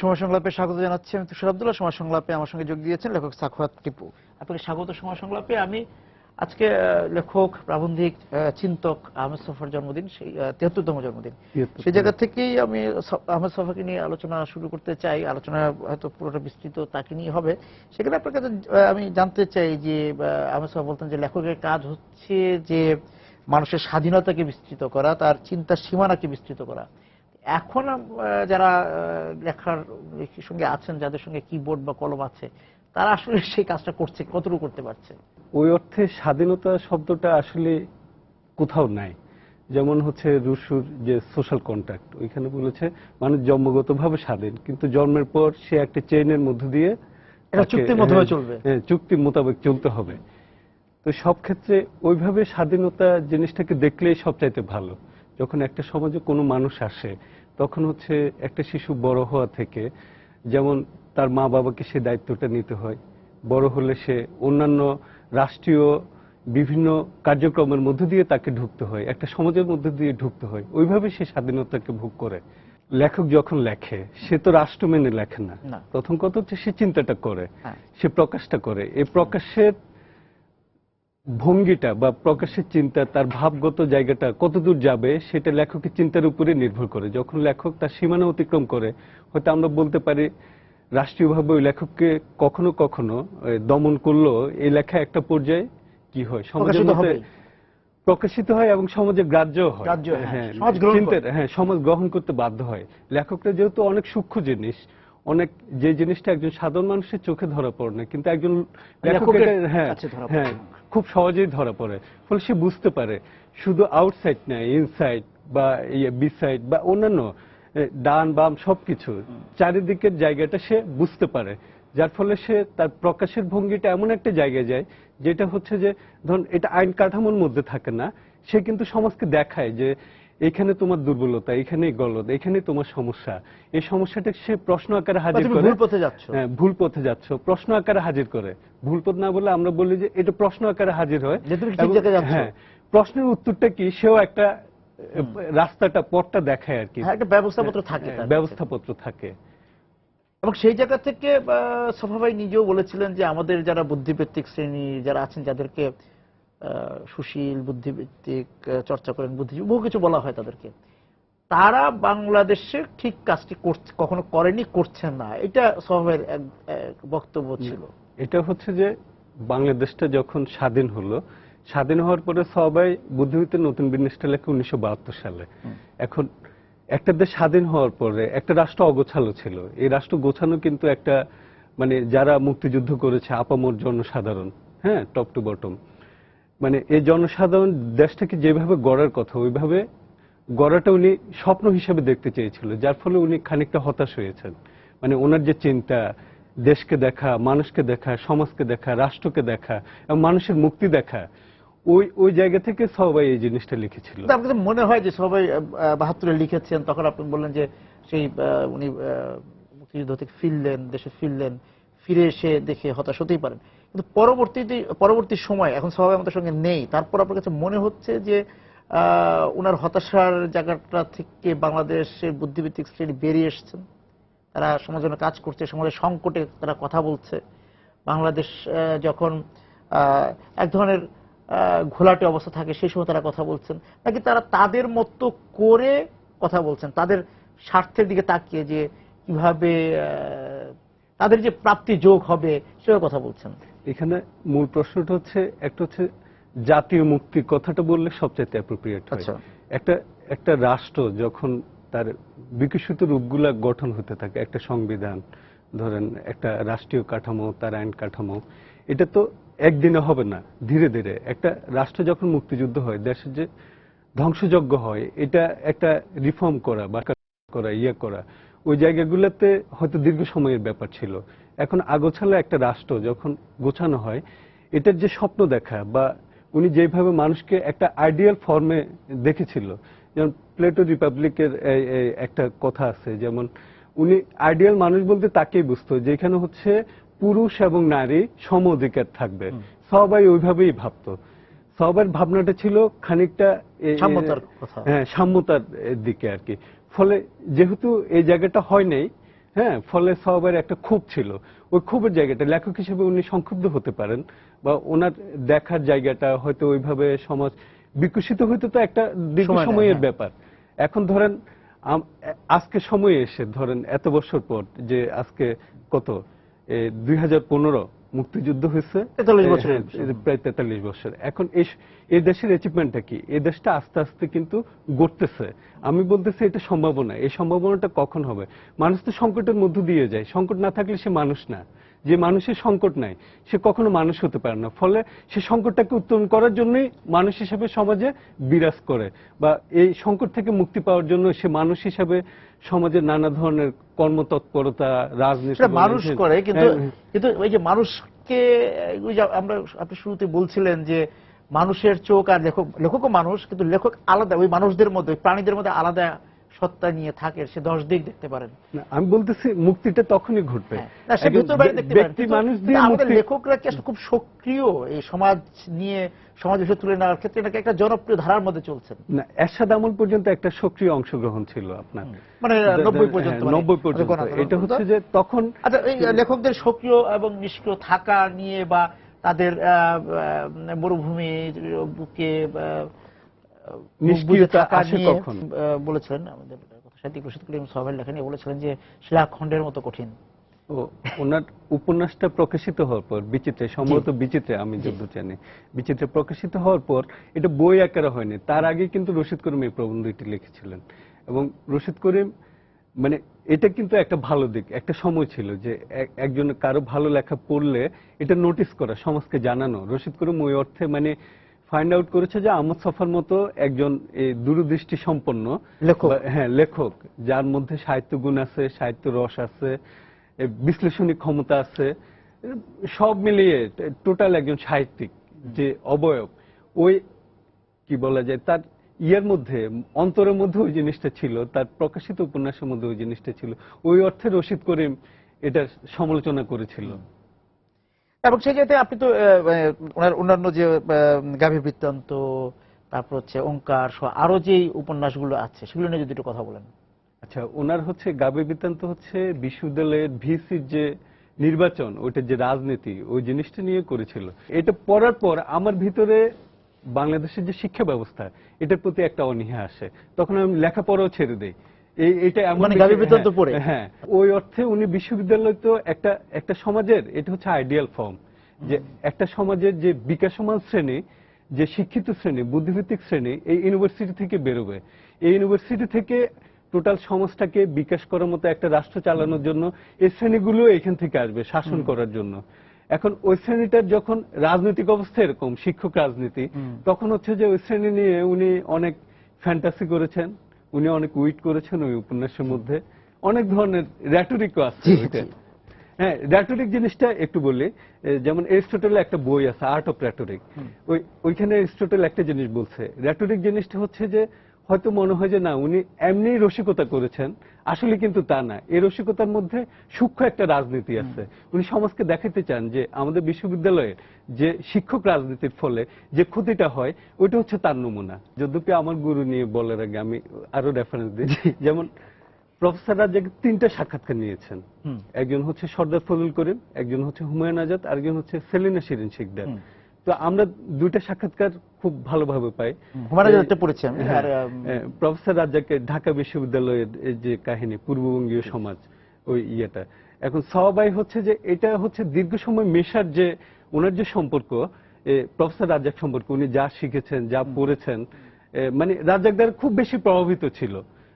সময় সংলাপে স্বাগত জানাচ্ছি। আমি তুষার আব্দুল্লাহ। সময় সংলাপে আমার সঙ্গে যোগ দিয়েছেন লেখক সাখাওয়াত টিপু। আপনাকে স্বাগত সময় সংলাপে। আমি আজকে লেখক, প্রাবন্ধিক, চিন্তক আহমেদ ছফার জন্মদিন, সেই ৭৩তম জন্মদিন। সেই জায়গা থেকেই আমি আহমেদ ছফাকে নিয়ে আলোচনা শুরু করতে চাই। আলোচনা হয়তো পুরোটা বিস্তৃত তাকে নিয়ে হবে। সেখানে আপনার কাছে আমি জানতে চাই যে আহমেদ ছফা বলতেন যে লেখকের কাজ হচ্ছে যে মানুষের স্বাধীনতাকে বিস্তৃত করা, তার চিন্তার সীমানাকে বিস্তৃত করা। এখন যারা লেখার সঙ্গে আছেন, যাদের সঙ্গে কিবোর্ড বা কলম আছে, তারা আসলে সেই কাজটা করছে, কতটুকু করতে পারছে? ওই অর্থে স্বাধীনতা শব্দটা আসলে কোথাও নাই। যেমন হচ্ছে রুশুর যে সোশ্যাল কন্ট্রাক্ট, ওইখানে বলেছে মানুষ জন্মগতভাবে স্বাধীন, কিন্তু জন্মের পর সে একটা চেইনের মধ্য দিয়ে চুক্তির মাধ্যমে চলবে, চুক্তি মোতাবেক চলতে হবে। তো সব ক্ষেত্রে ওইভাবে স্বাধীনতা জিনিসটাকে দেখলেই সবচাইতে ভালো। যখন একটা সমাজে কোনো মানুষ আসে, তখন হচ্ছে একটা শিশু বড় হওয়া থেকে যেমন তার মা বাবাকে সে দায়িত্বটা নিতে হয়, বড় হলে সে অন্যান্য রাষ্ট্রীয় বিভিন্ন কার্যক্রমের মধ্য দিয়ে তাকে ঢুকতে হয়, একটা সমাজের মধ্যে দিয়ে ঢুকতে হয়, ওইভাবে সে স্বাধীনতাকে ভোগ করে। লেখক যখন লেখে, সে তো রাষ্ট্র মেনে লেখে না। প্রথম কথা হচ্ছে সে চিন্তাটা করে, সে প্রকাশটা করে। এই প্রকাশের ভঙ্গিটা বা প্রকাশের চিন্তা, তার ভাবগত জায়গাটা কতদূর যাবে, সেটা লেখকের চিন্তার উপরে নির্ভর করে। যখন লেখক তার সীমানা অতিক্রম করে, হয়তো আমরা বলতে পারি রাষ্ট্রীয়ভাবে ওই লেখককে কখনো কখনো দমন করলো, এই লেখা একটা পর্যায়ে কি হয়, সমাজের মধ্যে প্রকাশিত হয় এবং সমাজে গ্রাহ্য হয়। সমাজ গ্রহণ করতে বাধ্য হয়। লেখকরা যেহেতু অনেক সূক্ষ্ম জিনিস, অনেক যে জিনিসটা একজন সাধারণ মানুষের চোখে ধরা পড়ে না, কিন্তু একজন লেখকের খুব সহজেই ধরা পড়ে। ফলে সে বুঝতে পারে শুধু আউটসাইড না, ইনসাইড বা বিসাইড বা অন্যান্য ডান বাম সবকিছু চারিদিকের জায়গাটা সে বুঝতে পারে। যার ফলে সে তার প্রকাশের ভঙ্গিটা এমন একটা জায়গায় যায় যেটা হচ্ছে যে ধরুন এটা আইন কাঠামোর মধ্যে থাকে না, সে কিন্তু সমাজকে দেখায় যে এখানে তোমার দুর্বলতা, এখানেই গলদ, এখানে তোমার সমস্যা। এই সমস্যাটা সে প্রশ্ন আকারে হাজির করে। ভুল পথে যাচ্ছ, প্রশ্ন আকারে হাজির করে। ভুল পথ না বলে আমরা বলি যে এটা প্রশ্ন আকারে হাজির হয়। হ্যাঁ, প্রশ্নের উত্তরটা কি, সেও একটা রাস্তাটা, পথটা দেখায় আর কি, একটা ব্যবস্থাপত্র থাকে, ব্যবস্থাপত্র থাকে। এবং সেই জায়গা থেকে ছফা ভাই নিজেও বলেছিলেন যে আমাদের যারা বুদ্ধিবৃত্তিক শ্রেণী যারা আছেন, যাদেরকে সুশীল বুদ্ধিবৃত্তিক চর্চা করেন, বুদ্ধিজীবী বহু কিছু বলা হয় তাদেরকে, তারা বাংলাদেশে ঠিক কাজটি কখনো করেনি, করছেন না। এটা ছফা ভাইয়ের এক বক্তব্য ছিল। এটা হচ্ছে যে বাংলাদেশটা যখন স্বাধীন হলো, স্বাধীন হওয়ার পরে সবাই বুদ্ধিবৃত্তির নতুন বিন্যাসটা লেখে ১৯৭২ সালে। এখন একটা দেশ স্বাধীন হওয়ার পরে একটা রাষ্ট্র অগোছালো ছিল। এই রাষ্ট্র গোছানো কিন্তু একটা মানে যারা মুক্তিযুদ্ধ করেছে আপামর জনসাধারণ, হ্যাঁ, টপ টু বটম, মানে এই জনসাধারণ দেশটাকে যেভাবে গড়ার কথা ওইভাবে গড়াটা উনি স্বপ্ন হিসেবে দেখতে চেয়েছিল। যার ফলে উনি খানিকটা হতাশ হয়েছেন। মানে ওনার যে চিন্তা, দেশকে দেখা, মানুষকে দেখা, সমাজকে দেখা, রাষ্ট্রকে দেখা এবং মানুষের মুক্তি দেখা, ওই জায়গা থেকে সবাই এই জিনিসটা লিখেছিল। আপনাদের মনে হয় যে সবাই ৭২-এ লিখেছেন, তখন আপনি বললেন যে সেই উনি মুক্তিযুদ্ধ থেকে ফিরলেন, দেশে ফিরলেন, ফিরে এসে দেখে হতাশ হতেই পারেন, কিন্তু পরবর্তী সময় এখন সবাই আমাদের সঙ্গে নেই, তারপর আপনার কাছে মনে হচ্ছে যে ওনার হতাশার জায়গাটা থেকে বাংলাদেশের বুদ্ধিবৃত্তিক শ্রেণী বেরিয়ে এসছেন, তারা সমাজের কাজ করছে, সমাজের সংকটে তারা কথা বলছে, বাংলাদেশ যখন এক ধরনের ঘোলাটে অবস্থা থাকে সেই সময় তারা কথা বলছেন, নাকি তারা তাদের মতো করে কথা বলছেন, তাদের স্বার্থের দিকে তাকিয়ে যে কিভাবে তাদের যে প্রাপ্তি যোগ হবে সেভাবে কথা বলছেন? এখানে মূল প্রশ্নটা হচ্ছে, একটা হচ্ছে জাতীয় মুক্তি কথাটা বললে সবচাইতে অ্যাপ্রোপ্রিয়েট হয়। একটা রাষ্ট্র যখন তার বিকশিত রূপগুলা গঠন হতে থাকে, একটা সংবিধান ধরেন, একটা রাষ্ট্রীয় কাঠামো, তার আইন কাঠামো, এটা তো একদিনে হবে না, ধীরে ধীরে। একটা রাষ্ট্র যখন মুক্তিযুদ্ধ হয়, দেশের যে ধ্বংসযজ্ঞ হয়, এটা একটা রিফর্ম করা বা করা, ওই জায়গাগুলোতে হয়তো দীর্ঘ সময়ের ব্যাপার ছিল। এখন আগোছালো একটা রাষ্ট্র যখন গোছানো হয়, এটার যে স্বপ্ন দেখা বা উনি যেভাবে মানুষকে একটা আইডিয়াল ফর্মে দেখেছিল, যেমন প্লেটো রিপাবলিকের একটা কথা আছে, যেমন উনি আইডিয়াল মানুষ বলতে তাকেই বুঝতো যেখানে হচ্ছে পুরুষ এবং নারী সম অধিকার থাকবে। সবাই ওইভাবেই ভাবতো। সবার ভাবনাটা ছিল খানিকটা সাম্যতার দিকে আর কি। ফলে যেহেতু এই জায়গাটা হয় নাই, হ্যাঁ, ফলে সবার একটা ক্ষোভ ছিল। ওই ক্ষোভের জায়গাটা লেখক হিসেবে উনি সংক্ষুব্ধ হতে পারেন, বা ওনার দেখার জায়গাটা হয়তো ওইভাবে সমাজ বিকশিত হইতে তো একটা দীর্ঘ সময় নেয়, সময়ের হ্যাঁ। ব্যাপার। এখন ধরেন আজকে সময়ে এসে ধরেন এত বছর পর, যে আজকে কত 2015 মুক্তিযুদ্ধ হয়েছে, 43 বছর। হ্যাঁ, প্রায় 43 বছর। এখন এই দেশের অ্যাচিভমেন্টটা কি? এই দেশটা আস্তে আস্তে কিন্তু গড়তেছে। আমি বলতেছি এটা সম্ভাবনা। এই সম্ভাবনাটা কখন হবে? মানুষ তো সংকটের মধ্য দিয়ে যায়। সংকট না থাকলে সে মানুষ না। যে মানুষের সংকট নাই, সে কখনো মানুষ হতে পারে না। ফলে সে সংকটটাকে উত্তরণ করার জন্যই মানুষ হিসেবে সমাজে বিরাজ করে, বা এই সংকট থেকে মুক্তি পাওয়ার জন্য সে মানুষ হিসেবে সমাজের নানা ধরনের কর্মতৎপরতা, রাজনীতি সেটা মানুষ করে, কিন্তু হ্যাঁ, কিন্তু ওই যে মানুষকে, ওই যে আপনি শুরুতে বলছিলেন যে মানুষের চোখ আর লেখকও মানুষ, কিন্তু লেখক আলাদা, ওই মানুষদের মধ্যে, ওই প্রাণীদের মধ্যে আলাদা সত্তা নিয়ে থাকে, সে 10 দিক দেখতে পারেন। না, আমি বলতেছি মুক্তিটা তখনই ঘটবে। হ্যাঁ, না, সে একজন ভিতর বাইরে দেখতে পারেন, ব্যক্তি কিন্তু মানুষ দিয়ে আমাদের মুক্তি। লেখকরা কি আসলে খুব সক্রিয় এই সমাজ নিয়ে, সমাজ বিষয় তুলে নেওয়ার ক্ষেত্রে নাকি একটা জনপ্রিয় ধারার মধ্যে চলছেন? না, এরশাদ আমল পর্যন্ত একটা সক্রিয় অংশগ্রহণ ছিল আপনার, মানে 90 পর্যন্ত, হ্যাঁ, 90 পর্যন্ত। এটা হচ্ছে যে তখন আচ্ছা, এই লেখকদের সক্রিয় এবং নিষ্ক্রিয় থাকা নিয়ে, বা তাদের মরুভূমির বুকে নিষ্ক্রিয়তা থাকা আসে নিয়ে কখন? বলেছিলেন আমাদের সাহিত্যিক রশিদ করিম সাহেবের লেখা নিয়ে বলেছিলেন যে শিলাখণ্ডের মতো কঠিন। ও, ওনার উপন্যাসটা প্রকাশিত হওয়ার পর, বিচিত্রে, সম্ভবত বিচিত্রে, আমি যতদূর জানি, বিচিত্রে প্রকাশিত হওয়ার পর এটা বই আকারে হয়নি। তার আগে কিন্তু রশিদ করিম এই প্রবন্ধটি লিখেছিলেন। এবং রশিদ করিম, মানে এটা কিন্তু একটা ভালো দিক, একটা সময় ছিল যে একজন কারো ভালো লেখা পড়লে এটা নোটিস করা, সমাজকে জানানো। রশিদ করিম ওই অর্থে মানে ফাইন্ড আউট করেছে যে আহমদ ছফার মতো একজন দূরদৃষ্টি সম্পন্ন লেখক, হ্যাঁ, লেখক, যার মধ্যে সাহিত্য গুণ আছে, সাহিত্য রস আছে, বিশ্লেষণী ক্ষমতা আছে, সব মিলিয়ে টোটাল একজন সাহিত্যিক যে অবয়ব, ওই কি বলা যায়, তার ইয়ের মধ্যে, অন্তরের মধ্যে ওই জিনিসটা ছিল, তার প্রকাশিত উপন্যাসের মধ্যে ওই জিনিসটা ছিল। ওই অর্থে রশিদ করিম এটার সমালোচনা করেছিল। এবং সেই ক্ষেত্রে আপনি তো ওনার অন্যান্য যে গাভী বৃত্তান্ত, তারপর হচ্ছে ওঙ্কার সহ আরো যে উপন্যাসগুলো আছে, সেগুলো নিয়ে যদি একটু কথা বলেন। আচ্ছা, ওনার হচ্ছে গাভী বৃত্তান্ত হচ্ছে বিশ্ববিদ্যালয়ের ভিসির যে নির্বাচন, ওইটার যে রাজনীতি, ওই জিনিসটা নিয়ে করেছিল। এটা পড়ার পর আমার ভিতরে বাংলাদেশের যে শিক্ষা ব্যবস্থা, এটার প্রতি একটা অনীহা আসে। তখন আমি লেখাপড়াও ছেড়ে দেই। এটা এমন, মানে গাভী বৃত্তান্ত পড়ে? হ্যাঁ, ওই অর্থে উনি বিশ্ববিদ্যালয় তো একটা সমাজের, এটা হচ্ছে আইডিয়াল ফর্ম, যে একটা সমাজের যে বিকাশমান শ্রেণী, যে শিক্ষিত শ্রেণী, বুদ্ধিভিত্তিক শ্রেণী, এই ইউনিভার্সিটি থেকে বেরোবে। এই ইউনিভার্সিটি থেকে টোটাল সমাজটাকে বিকাশ করার মতো একটা রাষ্ট্র চালানোর জন্য এই শ্রেণীগুলো এখান থেকে আসবে শাসন করার জন্য। এখন ওই শ্রেণীটার যখন রাজনৈতিক অবস্থা এরকম, শিক্ষক রাজনীতি, তখন হচ্ছে যে ওই শ্রেণী নিয়ে উনি অনেক ফ্যান্টাসি করেছেন, উনি অনেক উইট করেছেন ওই উপন্যাসের মধ্যে, অনেক ধরনের র্যাটরিকও আছে ওইটা। হ্যাঁ, র্যাটরিক জিনিসটা একটু বলি, যেমন এরিস্টটলের একটা বই আছে, আর্ট অফ র্যাটরিক। ওইখানে এরিস্টটল একটা জিনিস বলছে, র্যাটরিক জিনিসটা হচ্ছে যে হয়তো মনে হয় যে না, উনি এমনি রসিকতা করেছেন, আসলে কিন্তু তা না। এই রসিকতার মধ্যে সূক্ষ্ম একটা রাজনীতি আছে। উনি সমাজকে দেখাতে চান যে আমাদের বিশ্ববিদ্যালয়ের যে শিক্ষক রাজনীতির ফলে যে ক্ষতিটা হয়, ওইটা হচ্ছে তার নমুনা। যদ্যপি আমার গুরু নিয়ে বলার আগে আমি আরো রেফারেন্স দিই, যেমন প্রফেসর রাজ্জাক 3টা সাক্ষাৎকার নিয়েছেন। একজন হচ্ছে সর্দার ফজল করিম, একজন হচ্ছে হুমায়ুন আজাদ, আরেকজন হচ্ছে সেলিনা শিরিন শিকদার। তো আমরা 2টা সাক্ষাৎকার খুব ভালোভাবে পাই। হুমায়ুন আজাদটা পড়েছি আমি। প্রফেসর রাজ্জাকের ঢাকা বিশ্ববিদ্যালয়ের যে কাহিনী, পূর্ববঙ্গীয় সমাজ, ওই ইয়েটা। এখন সবাই হচ্ছে যে এটা হচ্ছে দীর্ঘ সময় মেশার যে ওনার যে সম্পর্ক, প্রফেসর রাজ্জাক সম্পর্কে, উনি যা শিখেছেন, যা পড়েছেন, মানে রাজ্জাক দ্বারা খুব বেশি প্রভাবিত ছিল।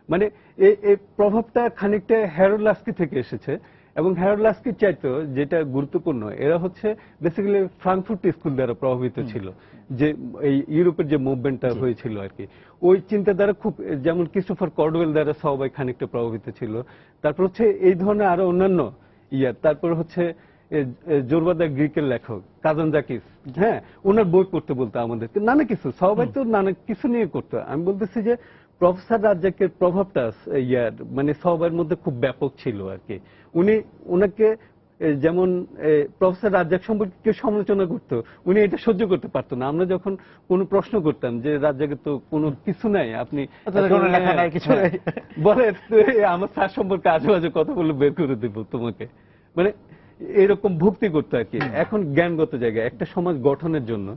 মানে এই প্রভাবটা খানিকটা হ্যারল্ড লাস্কি থেকে এসেছে। এবং হ্যারল্ড লাস্কির চাইতেও যেটা গুরুত্বপূর্ণ, এরা হচ্ছে বেসিক্যালি ফ্রাঙ্কফুর্ট স্কুল দ্বারা প্রভাবিত ছিল, যে এই ইউরোপের যে মুভমেন্টটা হয়েছিল আর কি, ওই চিন্তা দ্বারা খুব, যেমন ক্রিস্টোফার কর্ডওয়েল দ্বারা সবাই খানিকটা প্রভাবিত ছিল। তারপর হচ্ছে এই ধরনের আরো অন্যান্য তারপর হচ্ছে জোরবাদা গ্রিকের লেখক কাজানজাকিস, হ্যাঁ, ওনার বই পড়তে বলতো আমাদের, নানা কিছু, সবাই তো নানা কিছু নিয়ে করতো। আমি বলতেছি যে প্রফেসর রাজ্জাকের প্রভাবটা মানে সবার মধ্যে খুব ব্যাপক ছিল আর কি। উনি ওনাকে যেমন প্রফেসর রাজ্জাক সম্পর্কে কেউ সমালোচনা করতো, উনি এটা সহ্য করতে পারতো না। আমরা যখন কোনো প্রশ্ন করতাম যে রাজ্জাকের তো কোনো কিছু নাই, আপনি বলে আমার স্যার সম্পর্কে আজে বাজে কথা বলে বের করে দেব তোমাকে, মানে এরকম ভক্তি করতো আর কি। এখন জ্ঞানগত জায়গায় একটা সমাজ গঠনের জন্য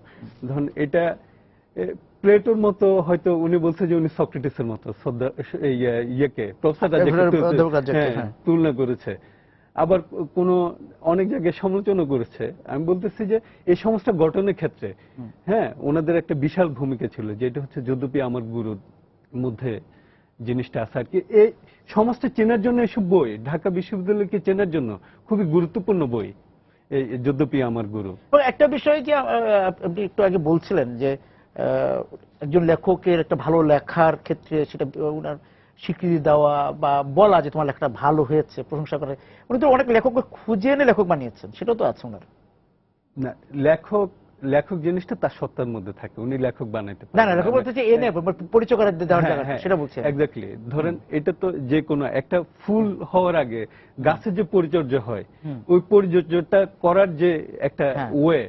ধরুন এটা প্লেটোর মতো, হয়তো উনি বলছে যে উনি সক্রেটিসের মতো ইয়েকে প্রফেসর রাজ্জাককে তুলনা করেছে, আবার কোন অনেক জায়গায় সমালোচনা করেছে। আমি বলতেছি যে এই সমাজটা গঠনের ক্ষেত্রে হ্যাঁ ওনাদের একটা বিশাল ভূমিকা ছিল, যেটা হচ্ছে যদ্যপি আমার গুরুর মধ্যে জিনিসটা আছে আর কি। এই সমাজটা চেনার জন্য এসব বই, ঢাকা বিশ্ববিদ্যালয়কে চেনার জন্য খুবই গুরুত্বপূর্ণ বই এই যদ্যপি আমার গুরু। একটা বিষয় যে আপনি একটু আগে বলছিলেন যে একজন লেখকের একটা ভালো লেখার ক্ষেত্রে সেটা ওনার স্বীকৃতি দেওয়া বা বলা যে তোমার লেখাটা ভালো হয়েছে, প্রশংসা করে। উনি তো অনেক লেখককে খুঁজে এনে লেখক বানিয়েছেন, সেটাও তো আছে ওনার। না, লেখক জিনিসটা তার সত্তার মধ্যে থাকে, উনি লেখক বানাইতে পারেন না, লেখক বলতে এনে পরিচয় করে দেওয়ার জায়গা, সেটা বলছি। এক্স্যাক্টলি। ধরেন এটা তো যে কোনো একটা ফুল হওয়ার আগে গাছের যে পরিচর্যা হয়, ওই পরিচর্যাটা করার যে একটা ওয়ে,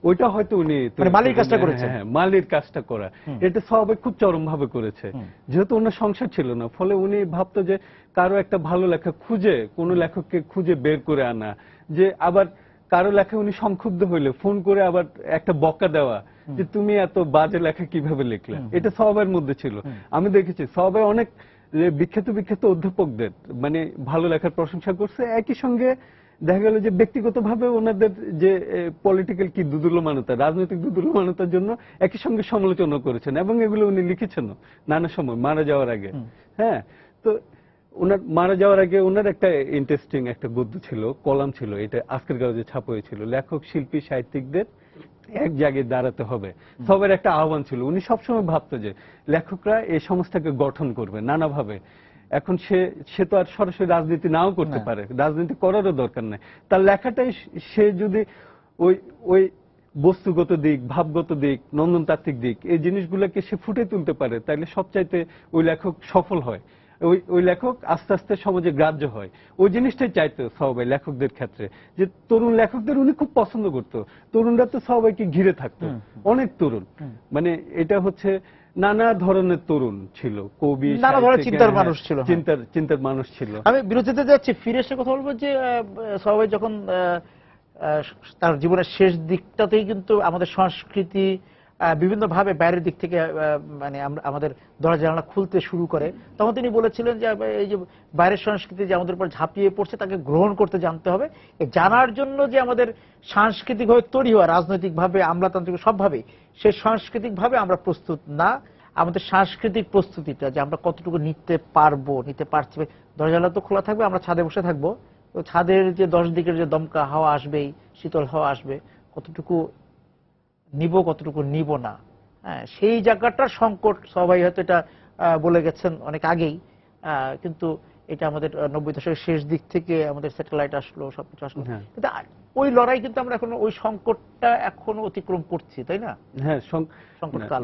ওইটা হয়তো উনি মালির কাজটা করেছেন। হ্যাঁ, মালির কাজটা করা, এটা সবাই খুব চরম ভাবে করেছে। যেহেতু ওনার সংসার ছিল না, ফলে উনি ভাবতো যে কারো একটা ভালো লেখা খুঁজে, কোন লেখককে খুঁজে বের করে আনা, যে আবার কারো লেখা উনি সংক্ষুব্ধ হইলে ফোন করে আবার একটা বকা দেওয়া যে তুমি এত বাজে লেখা কিভাবে লিখলে, এটা সবার মধ্যে ছিল। আমি দেখেছি সবাই অনেক বিখ্যাত অধ্যাপকদের মানে ভালো লেখার প্রশংসা করছে, একই সঙ্গে দেখা গেল যে ব্যক্তিগতভাবে ওনাদের যে পলিটিক্যাল কি দুদুল্যমানতা, রাজনৈতিক দুদুল্যমানতার জন্য একই সঙ্গে সমালোচনা করেছেন, এবং এগুলো উনি লিখেছেন নানা সময় মারা যাওয়ার আগে। হ্যাঁ, তো ওনার মারা যাওয়ার আগে ওনার একটা ইন্টারেস্টিং একটা গদ্য ছিল, কলাম ছিল, এটা আজকের কাগজে ছাপা হয়েছিল, লেখক শিল্পী সাহিত্যিকদের এক জায়গায় দাঁড়াতে হবে। সবার একটা আহ্বান ছিল। উনি সবসময় ভাবতো যে লেখকরা এই সমাজটাকে গঠন করবে নানাভাবে। এখন সে তো আর সরাসরি রাজনীতি নাও করতে পারে, রাজনীতি করারও দরকার নাই। তার লেখাটাই সে যদি ওই বস্তুগত দিক, ভাবগত দিক, নন্দনতাত্ত্বিক দিক, এই জিনিসগুলোকে সে ফুটে তুলতে পারে, তাহলে সবচাইতে ওই লেখক সফল হয়, ওই লেখক আস্তে আস্তে সমাজে গ্রাহ্য হয়। ওই জিনিসটাই চাইতো সবাই লেখকদের ক্ষেত্রে, যে তরুণ লেখকদের উনি খুব পছন্দ করতো। তরুণরা তো সবাইকে ঘিরে থাকতো, অনেক তরুণ, মানে এটা হচ্ছে নানা ধরনের তরুণ ছিল, কবি, নানা ধরনের চিন্তার মানুষ ছিল, চিন্তার মানুষ ছিল। আমি বিরতিতে যাচ্ছি, ফিরে এসে কথা বলবো যে সবাই যখন তার জীবনের শেষ দিকটাতেই কিন্তু আমাদের সংস্কৃতি বিভিন্ন ভাবে বাইরের দিক থেকে মানে আমাদের দরজা জানালা খুলতে শুরু করে, তখন তিনি বলেছিলেন যে এই যে বাইরের সংস্কৃতি যে আমাদের উপর ঝাঁপিয়ে পড়ছে, তাকে গ্রহণ করতে জানতে হবে। জানার জন্য যে আমাদের সাংস্কৃতিকভাবে তৈরি হওয়া, রাজনৈতিকভাবে, আমলাতান্ত্রিক সবভাবে, সেই সাংস্কৃতিকভাবে আমরা প্রস্তুত না। আমাদের সাংস্কৃতিক প্রস্তুতিটা যে আমরা কতটুকু নিতে পারবো, নিতে পারছি, দরজা জানালা তো খোলা থাকবে, আমরা ছাদে বসে থাকবো, তো ছাদের যে 10 দিকের যে দমকা হাওয়া আসবেই, শীতল হাওয়া আসবে, কতটুকু নিব, কতটুকু নিব না, হ্যাঁ, সেই জায়গাটার সংকট সবাই হয়তো এটা বলে গেছেন অনেক আগেই। কিন্তু এটা আমাদের 90 দশকের শেষ দিক থেকে আমাদের স্যাটেলাইট আসলো, সবকিছু আসলো, কিন্তু ওই লড়াই কিন্তু আমরা এখন ওই সংকটটা এখনো অতিক্রম করছি, তাই না? হ্যাঁ, সংকটকাল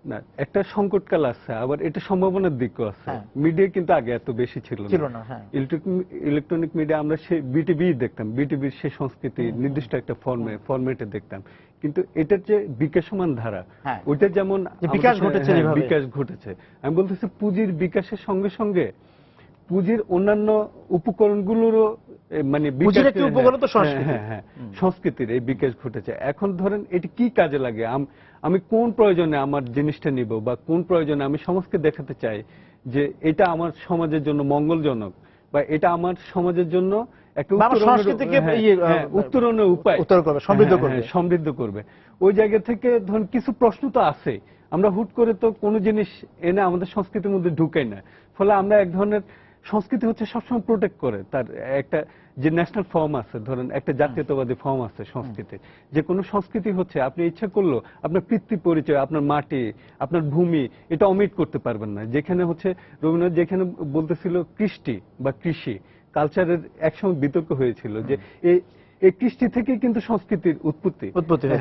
না, একটা সংকটকাল আছে, আবার এটা সম্ভাবনার দিকও আছে। মিডিয়া কিন্তু আগে এত বেশি ছিল না। ইলেকট্রনিক মিডিয়া আমরা সেই বিটিভি দেখতাম, বিটিভির সেই সংস্কৃতি নির্দিষ্ট একটা ফরম্যাটে দেখতাম, কিন্তু এটার যে বিকাশমান ধারা, ওইটা যেমন বিকাশ ঘটেছে, আমি বলতেছি পুঁজির বিকাশের সঙ্গে সঙ্গে পুঁজির অন্যান্য উপকরণগুলোরও মানে সংস্কৃতির এই বিকাশ ঘটেছে। এখন ধরেন এটি কি কাজে লাগে, আমি কোন প্রয়োজনে আমার জিনিসটা নিব, বা কোন প্রয়োজনে আমি সমাজকে দেখাতে চাই যে এটা আমার সমাজের জন্য মঙ্গলজনক, বা এটা আমার সমাজের জন্য একটা উত্তরণের উপায়, সমৃদ্ধ করবে। ওই জায়গা থেকে ধরুন কিছু প্রশ্ন তো আছে, আমরা হুট করে তো কোনো জিনিস এনে আমাদের সংস্কৃতির মধ্যে ঢুকাই না, ফলে আমরা এক ধরনের সংস্কৃতি হচ্ছে সবসময় প্রোটেক্ট করে তার একটা যে ন্যাশনাল ফর্ম আছে, ধরেন একটা জাতীয়তাবাদী ফর্ম আছে সংস্কৃতি, যে কোনো সংস্কৃতি হচ্ছে আপনি ইচ্ছা করলো আপনার পিতৃ পরিচয়, আপনার মাটি, আপনার ভূমি, এটা অমিট করতে পারবেন না। যেখানে হচ্ছে রবীন্দ্রনাথ যেখানে বলতেছিল কৃষ্টি বা কৃষি কালচারের একসময় বিতর্ক হয়েছিল যে এই কৃষ্টি থেকে কিন্তু সংস্কৃতির উৎপত্তি।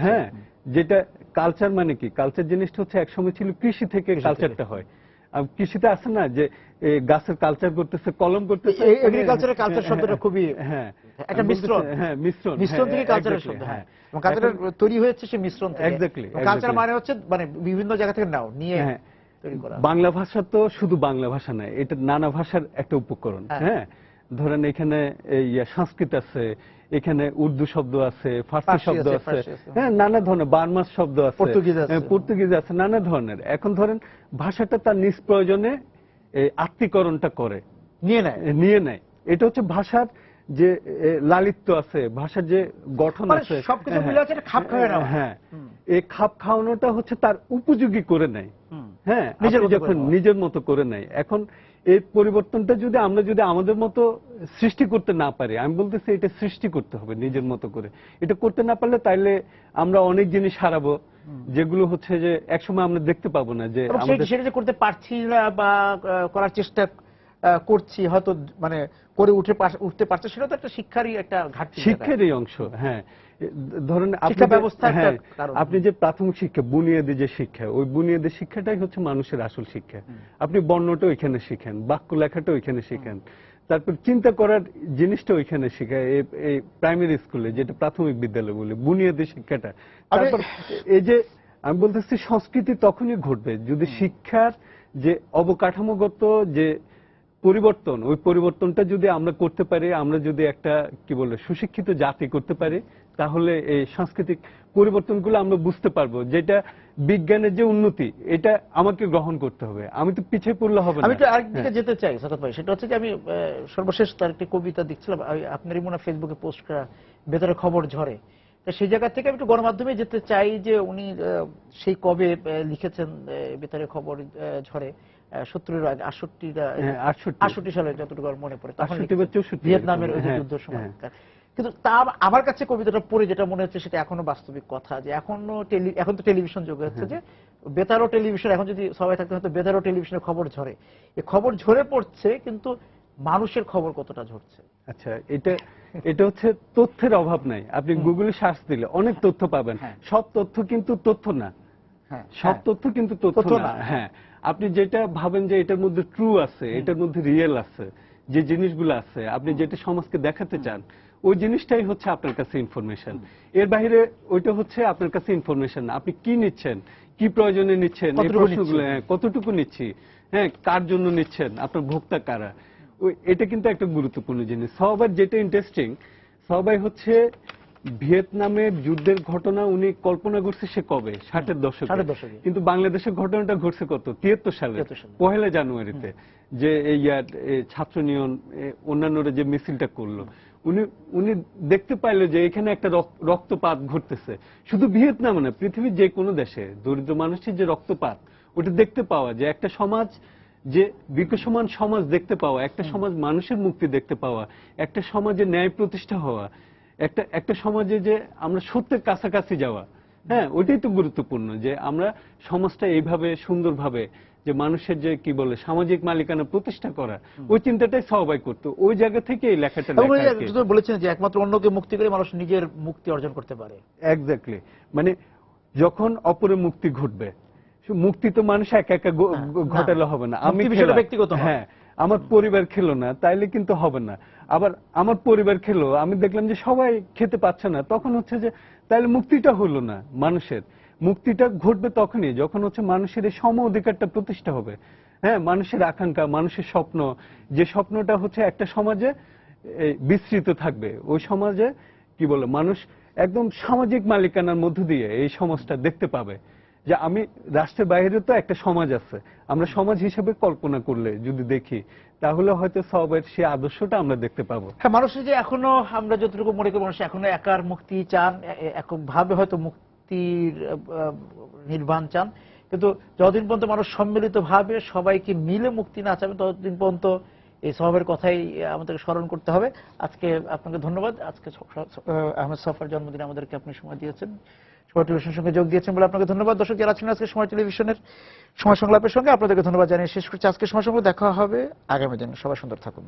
হ্যাঁ, যেটা কালচার মানে কি, কালচার জিনিসটা হচ্ছে একসময় ছিল কৃষি থেকে কালচারটা হয়, কৃষিতে আছে না যে গাছের কালচার করতেছে, কলম করতেছে, এগ্রিকালচারের কালচার শব্দটা খুবই একটা মিশ্রণ, মিশ্রণ থেকে কালচারের শব্দ। হ্যাঁ, কালচার তৈরি হয়েছে সেই মিশ্রণ থেকে। কালচার মানে হচ্ছে মানে বিভিন্ন জায়গা থেকে নাও নিয়ে তৈরি করা। বাংলা ভাষা তো শুধু বাংলা ভাষা নয়, এটা নানা ভাষার একটা উপকরণ। হ্যাঁ, ধরেন এখানে সংস্কৃত আছে, এখানে উর্দু শব্দ আছে, ফার্সি শব্দ আছে, হ্যাঁ নানা ধরনের, বার্মাস শব্দ আছে, পর্তুগিজ আছে, নানা ধরনের। এখন ধরেন ভাষাটা তার নিজ প্রয়োজনে আত্মীকরণটা করে, নিয়ে নেয়। এটা হচ্ছে ভাষার যে লালিত্য আছে, ভাষার যে গঠন আছে, সবকিছু মিলে আছে, খাপ খাওয়ানো। হ্যাঁ, এই খাপ খাওয়ানোটা হচ্ছে তার উপযোগী করে নেয়। হ্যাঁ, যখন নিজের মতো করে নেয়। এখন এই পরিবর্তনটা যদি আমরা আমাদের মতো সৃষ্টি করতে না পারি, আমি বলতেছি এটা সৃষ্টি করতে হবে নিজের মতো করে। এটা করতে না পারলে তাইলে আমরা অনেক জিনিস হারাবো, যেগুলো হচ্ছে যে একসময় আমরা দেখতে পাবো না। যে সেটা যে করতে পারছি না বা করার চেষ্টা করছি, হয়তো মানে করে উঠতে পারছে, সেটা তো একটা শিক্ষারই একটা ঘাটতি, শিক্ষারই অংশ। হ্যাঁ, ধরেন আপনি যে প্রাথমিক শিক্ষা, বুনিয়াদী যে শিক্ষা, ওই বুনিয়াদী শিক্ষাটাই হচ্ছে মানুষের আসল শিক্ষা। আপনি বর্ণটা ওইখানে শিখেন, বাক্য লেখাটা ওইখানে শিখেন, তারপর চিন্তা করার জিনিসটা ওইখানে শেখায় এই প্রাইমারি স্কুলে, যেটা প্রাথমিক বিদ্যালয় বলে, বুনিয়াদী শিক্ষাটা। তারপর এই যে আমি বলতেছি সংস্কৃতি তখনই ঘটবে যদি শিক্ষার যে অবকাঠামোগত যে পরিবর্তন, ওই পরিবর্তনটা যদি আমরা করতে পারি, আমরা যদি একটা কি বলে সুশিক্ষিত জাতি করতে পারি, তাহলে এই সাংস্কৃতিক পরিবর্তনগুলো আমরা বুঝতে পারবো। যেটা বিজ্ঞানের যে উন্নতি, এটা আমাকে গ্রহণ করতে হবে, আমি তো পিছিয়ে পড়লে হবে না। আমি একটু আরেকদিকে যেতে চাই সাদাত ভাই, সেটা হচ্ছে যে আমি সর্বশেষ তার একটি কবিতা দেখছিলাম, আপনারই মনে ফেসবুকে পোস্ট করা, ভেতরে খবর ঝরে। সেই জায়গা থেকে আমি একটু গণমাধ্যমে যেতে চাই যে উনি সেই কবে লিখেছেন ভেতরে খবর ঝরে, 70-এর আগে, 68 সালে যতটুকু মনে পড়ে, তখন ভিয়েতনামের যুদ্ধ সময়। কিন্তু তা আমার কাছে কবিতাটা পড়ে যেটা মনে হচ্ছে সেটা এখনো বাস্তবিক কথা, যে এখন তো টেলিভিশন যুগ হচ্ছে, যে বেতারও টেলিভিশন, এখন যদি সবাই থাকতে হয়তো বেতারও টেলিভিশনে খবর ঝরে। এই খবর ঝরে পড়ছে, কিন্তু মানুষের খবর কতটা ঝরছে? আচ্ছা, এটা হচ্ছে তথ্যের অভাব নাই। আপনি গুগলে সার্চ দিলে অনেক তথ্য পাবেন, সব তথ্য কিন্তু তথ্য না, সব তথ্য কিন্তু তথ্য না। হ্যাঁ, আপনি যেটা ভাবেন যে এটার মধ্যে ট্রু আছে, এটার মধ্যে রিয়েল আছে, যে জিনিসগুলো আছে, আপনি যেটা সমাজকে দেখাতে চান, ওই জিনিসটাই হচ্ছে আপনার কাছে ইনফরমেশন। এর বাইরে ওইটা হচ্ছে আপনার কাছে ইনফরমেশন না। আপনি কি নিচ্ছেন, কি প্রয়োজনে নিচ্ছেন, এই প্রশ্নগুলো, কতটুকু নিচ্ছি, হ্যাঁ কার জন্য নিচ্ছেন, আপনার ভোক্তা কারা, এটা কিন্তু একটা গুরুত্বপূর্ণ জিনিস। সবাই যেটা ইন্টারেস্টিং, সবাই হচ্ছে ভিয়েতনামের যুদ্ধের ঘটনা উনি কল্পনা করছে সে কবে, 60-এর দশকে, কিন্তু বাংলাদেশের ঘটনাটা ঘটছে কত, 73 সালে 1 জানুয়ারিতে, যে এই ছাত্র নিয়ন অন্যান্যরা যে মিছিলটা করলো, উনি দেখতে পাইলো যে এখানে একটা রক্তপাত ঘটতেছে। শুধু ভিয়েতনামে না, পৃথিবীর যে কোনো দেশে দরিদ্র মানুষের যে রক্তপাত, ওটা দেখতে পাওয়া, যে একটা সমাজ, যে বিকশমান সমাজ দেখতে পাওয়া, একটা সমাজ মানুষের মুক্তি দেখতে পাওয়া, একটা সমাজে ন্যায় প্রতিষ্ঠা হওয়া, একটা সমাজে যে আমরা সত্যের কাছাকাছি যাওয়া, হ্যাঁ ওইটাই তো গুরুত্বপূর্ণ। যে আমরা সমাজটা এইভাবে সুন্দরভাবে, যে মানুষের যে কি বলে সামাজিক মালিকানা প্রতিষ্ঠা করা, ওই চিন্তাটাই সবাই করতো। ওই জায়গা থেকে এই লেখাটা বলেছেন যে একমাত্র অন্যকে মুক্তি করে মানুষ নিজের মুক্তি অর্জন করতে পারে। এক্স্যাক্টলি, মানে যখন অপরের মুক্তি ঘটবে, মুক্তি তো মানুষ একা একা ঘটালে হবে না। আমি ব্যক্তিগত, হ্যাঁ আমার পরিবার খেলো না তাইলে কিন্তু হবে না। আবার আমার পরিবার খেলো, আমি দেখলাম যে সবাই খেতে পাচ্ছে না, তখন হচ্ছে যে তাইলে মুক্তিটা হলো না। মানুষের মুক্তিটা ঘটবে তখনই যখন হচ্ছে মানুষের এই সম অধিকারটা প্রতিষ্ঠা হবে। হ্যাঁ, মানুষের আকাঙ্ক্ষা, মানুষের স্বপ্ন, যে স্বপ্নটা হচ্ছে একটা সমাজে বিস্তৃত থাকবে, ওই সমাজে কি বলে মানুষ একদম সামাজিক মালিকানার মধ্য দিয়ে এই সমাজটা দেখতে পাবে। যে আমি রাষ্ট্রের বাইরে তো একটা সমাজ আছে, আমরা সমাজ হিসেবে কল্পনা করলে যদি দেখি, তাহলে হয়তো সবের সেই আদর্শটা আমরা দেখতে পাবো। হ্যাঁ, মানুষের যে এখনো আমরা যতটুকু মনে করি, মানুষ এখনো একার মুক্তি চান, এককভাবে হয়তো মুক্তির নির্বাণ চান, কিন্তু যতদিন পর্যন্ত মানুষ সম্মিলিত ভাবে সবাইকে মিলে মুক্তি না চাবে, ততদিন পর্যন্ত এই স্বভাবের কথাই আমাদেরকে স্মরণ করতে হবে। আজকে আপনাকে ধন্যবাদ। আজকে আহমেদ সফার জন্মদিনে আমাদেরকে আপনি সময় দিয়েছেন, সময় টেলিভিশনের সঙ্গে যোগ দিয়েছেন বলে আপনাকে ধন্যবাদ। দর্শক যারা ছিলেন আজকে সময় টেলিভিশনের সময় সংলাপের সঙ্গে, আপনাদেরকে ধন্যবাদ জানিয়ে শেষ করছি আজকে সময় সংলাপ। দেখা হবে আগামী দিন। সবাই সুন্দর থাকুন।